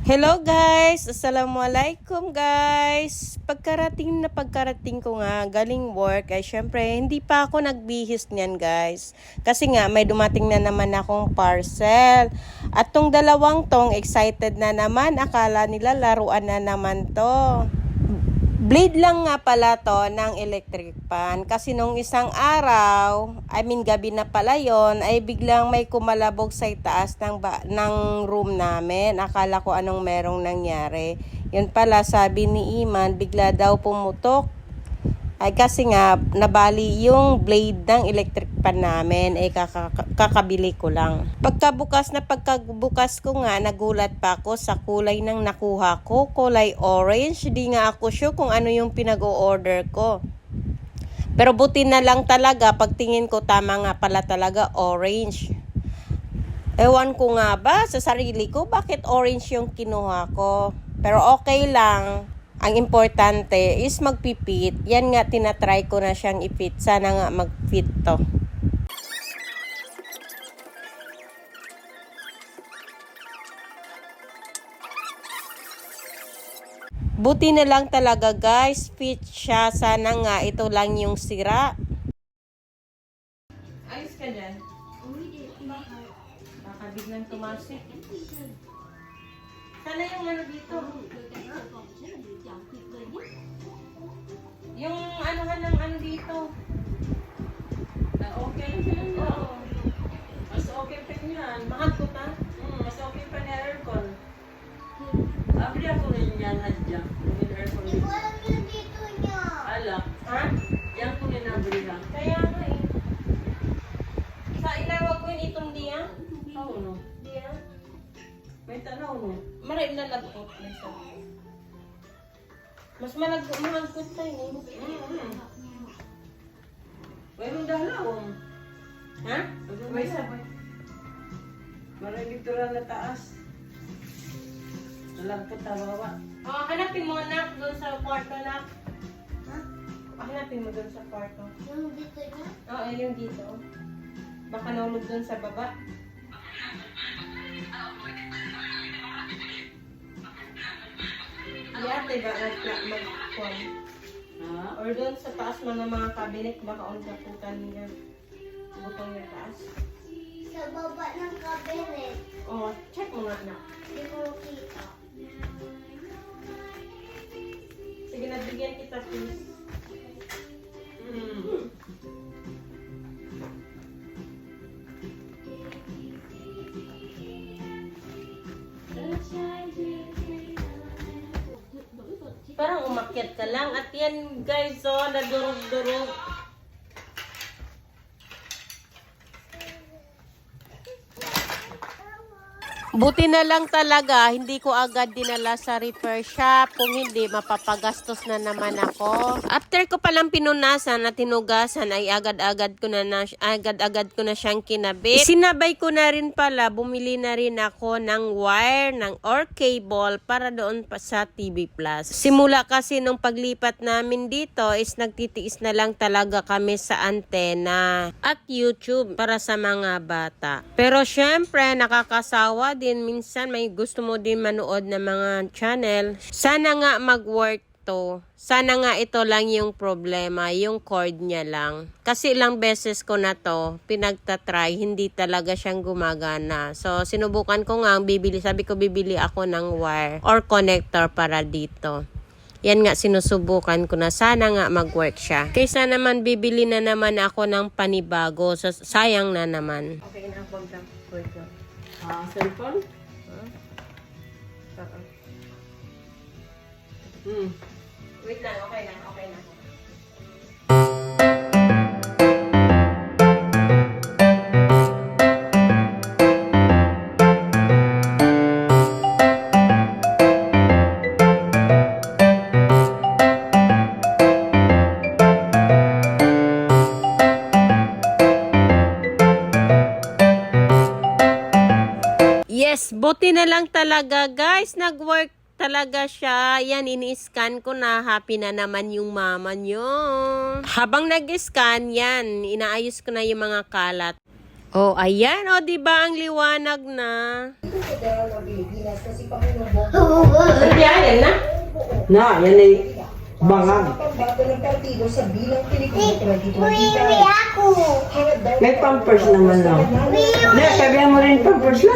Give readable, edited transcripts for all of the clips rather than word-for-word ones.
Hello guys! Assalamualaikum guys! Pagkarating ko nga galing work ay syempre hindi pa ako nagbihis niyan guys. Kasi nga may dumating na naman akong parcel. At tong dalawang tong excited na naman, akala nila laruan na naman to. Blade lang nga pala to ng electric fan. Kasi nung isang araw, gabi na pala yon, ay biglang may kumalabog sa itaas ng room namin. Akala ko anong merong nangyari. Yun pala, sabi ni Iman, bigla daw pumutok. Ay kasi nga, nabali yung blade ng electric fan namin. Kakabili ko lang. Pagkabukas ko nga, nagulat pa ako sa kulay ng nakuha ko. Kulay orange. Di nga ako sure kung ano yung pinag-o-order ko. Pero buti na lang talaga, pagtingin ko tama nga pala talaga orange. Ewan ko nga ba sa sarili ko, bakit orange yung kinuha ko. Pero okay lang. Ang importante is magpipit. Yan nga, tinatry ko na siyang ipit. Sana nga magpit to. Buti na lang talaga guys, fit siya. Sana nga ito lang yung sira. Ayos ka dyan? Baka biglang tumasik. Sana yung ano dito? Yung anuhan ng ano dito. Okay lang yan. Oo. Mas okay pa yan. Mahal ko ta? Mas okay pa ni aircon. Abri ako rin yan, Hadja. Yung aircon Hindi dito. ko alam yung dito niya. Alak. Ha? Yan ko rin nabri ha. Kaya nga eh. Sa ilawag ko yun itong diya? Oo no. Diya? May tanaw no. Maray lalagkot. Mas malagkot tayo eh. Mayroon dalawang. Ha? May sabay. Maraming tura na taas. Nalagpot na baba. Oh, hanapin mo anak doon sa kwarto na. Ha? Hanapin mo doon sa kwarto. Yung dito niya? Oo, yung dito. Baka naulog doon sa baba. Yate ba mag-kwan? Ha? Or doon sa taas mo ng mga cabinet, baka unsaputan niya. Butong yung taas. Sa baba ng cabinet. Oh, check mo nga na. Hindi ko makita. Sige, nabigyan kita please. Parang umakyat ka lang. At yan guys, oh, nadurog-durog. Buti na lang talaga, hindi ko agad dinala sa repair shop. Kung hindi, mapapagastos na naman ako. After ko palang pinunasan at tinugasan, ay agad-agad ko na siyang kinabit. Sinabay ko na rin pala, bumili na rin ako ng wire or cable para doon pa sa TV Plus. Simula kasi nung paglipat namin dito, is nagtitiis na lang talaga kami sa antena at YouTube para sa mga bata. Pero syempre, nakakasawa din. Minsan may gusto mo din manood ng mga channel. Sana nga mag-work to. Sana nga ito lang yung problema, yung cord niya lang. Kasi ilang beses ko na to pinagtatry, hindi talaga siyang gumagana. So sinubukan ko nga sabi ko bibili ako ng wire or connector para dito. Yan nga, sinusubukan ko na. Sana nga mag-work siya. Kaysa naman bibili na naman ako ng panibago. So, sayang na naman. Okay na, wag lang. Cellphone? Wait lang, okay na. Yes, buti na lang talaga guys, nag-work talaga siya. Yan, ini-scan ko na. Happy na naman yung mama nyo. Habang nag-scan, yan, inaayos ko na yung mga kalat. Oh, ayan. Oh, di ba ang liwanag na? Hindi, ayan na. Na, yan ay bangag. Wiwi ako. May pampers naman na. Hindi, sabihan mo rin pampers na.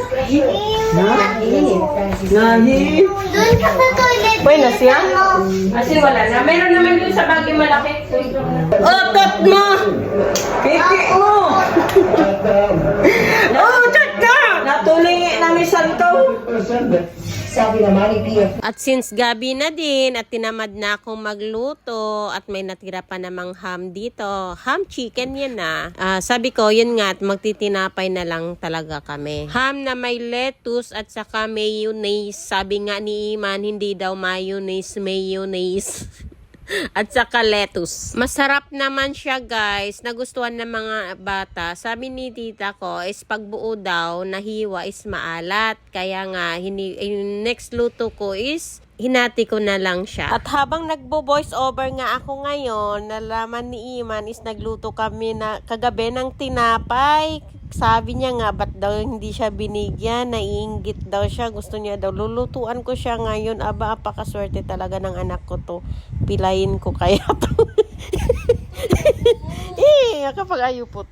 Nahi. Doon ka sa toilet. Pwede na siya? Kasi wala na. Meron naman dun sa bagay malaki. Otot mo! Kiki mo! Otot ka! Natulingi namin santo. Sabi naman ni PF At since gabi na din at tinamad na akong magluto at may natira pa namang ham dito, ham chicken yan na. Sabi ko, yun nga at magtitinapay na lang talaga kami. Ham na may lettuce at saka mayonnaise. Sabi nga ni Iman, hindi daw mayonnaise. At saka lettuce. Masarap naman siya guys. Nagustuhan ng mga bata. Sabi ni tita ko is pagbuo daw nahiwa is maalat. Kaya nga yung next luto ko is hinati ko na lang siya. At habang nagbo-voice over nga ako ngayon, nalaman ni Iman is nagluto kami na kagabi ng tinapay. Sabi niya nga, ba't daw hindi siya binigyan? Naiinggit daw siya. Gusto niya daw. Lulutuan ko siya ngayon. Aba, apakaswerte talaga ng anak ko to. Pilayin ko kaya to. Kapag ayupot.